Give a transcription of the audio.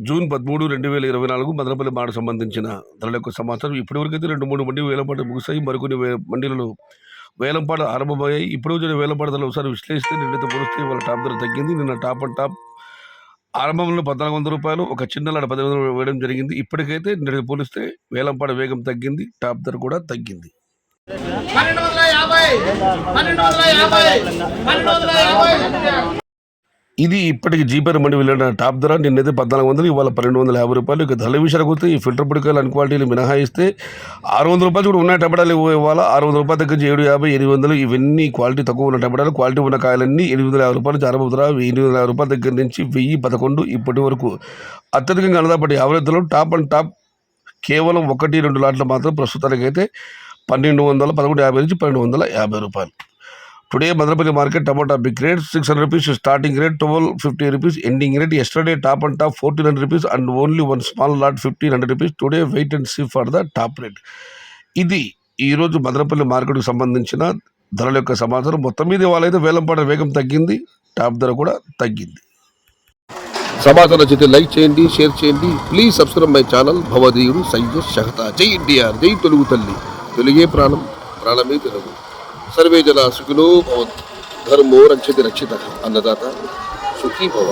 June 13, 2024 Madanapalle మాట సంబంధించిన ధరల యొక్క సమాచారం. ఇప్పటివరకైతే 2-3 మండి వేలంపాట ముగిశాయి. మరికొన్ని మండీలలో వేలంపాట ఆరంభమయ్యాయి. ఇప్పుడు జరిగిన వేలంపాట ధరలు ఒకసారి విశ్లేషిస్తే నిన్నతో పోలిస్తే వాళ్ళ టాప్ ధర తగ్గింది. నిన్న టాప్ అండ్ టాప్ ఆరంభంలో రూ. 1,400 ఒక చిన్న లాట 1,500 వేయడం జరిగింది. ఇప్పటికైతే నిన్నతో పోలిస్తే వేలంపాట వేగం తగ్గింది, టాప్ ధర కూడా తగ్గింది. 1250 ఇది ఇప్పటికి జీపర్ మండి వెళ్ళిన టాప్ ధర. నిన్నైతే 1,400, ఇవాళ 1,250 రూపాయలు. ఇక ధరల విషయానికి వస్తే ఈ ఫిల్టర్ పొడికాయలు అన్ క్వాలిటీలు మినహాయిస్తే 600 రూపాయలు కూడా ఉన్న టమాటాలు ఇవాళ 600 రూపాయల దగ్గర 750, 800 ఇవన్నీ క్వాలిటీ తక్కువ ఉన్న టమాటాలు. క్వాలిటీ ఉన్న కాయలన్నీ 850 రూపాయలు ఆరంభ ధర. 850 రూపాయల దగ్గర నుంచి 1011 ఇప్పటి వరకు అత్యధికంగా అనదాపటి యావరేజ్ ధరలు టాప్ అండ్ టాప్ కేవలం 1-2 లాట్లు మాత్రం ప్రస్తుతానికైతే 1,200, 1150 నుంచి 1,250 రూపాయలు. Today Madanapalle market tomato big rate 600 rupees starting rate, 1,250 rupees ending rate. Yesterday top and top 1,400 rupees and only one small lot 1,500 rupees. Today wait and see for the top rate. ఇది ఈరోజు మదనపల్లి మార్కెట్కి సంబంధించిన ధరల యొక్క సమాచారం. మొత్తం మీద వాళ్ళైతే వేలంపాట వేగం తగ్గింది, టాప్ ధర కూడా తగ్గింది. సమాచారం నచ్చితే లైక్ చేయండి, షేర్ చేయండి. ప్లీజ్ సబ్స్క్రైబ్ మై ఛానల్ భవదీయుడు సయ్యద్ షహతా. జై ఎన్టీఆర్, జై తెలుగు తల్లి, తెలుగే ప్రాణం, ప్రాణమే తెలుగు. సర్వే జన సుఖినో భవంతు. ధర్మో రక్షతి రక్షిత. అన్నదాత సుఖీ భవ.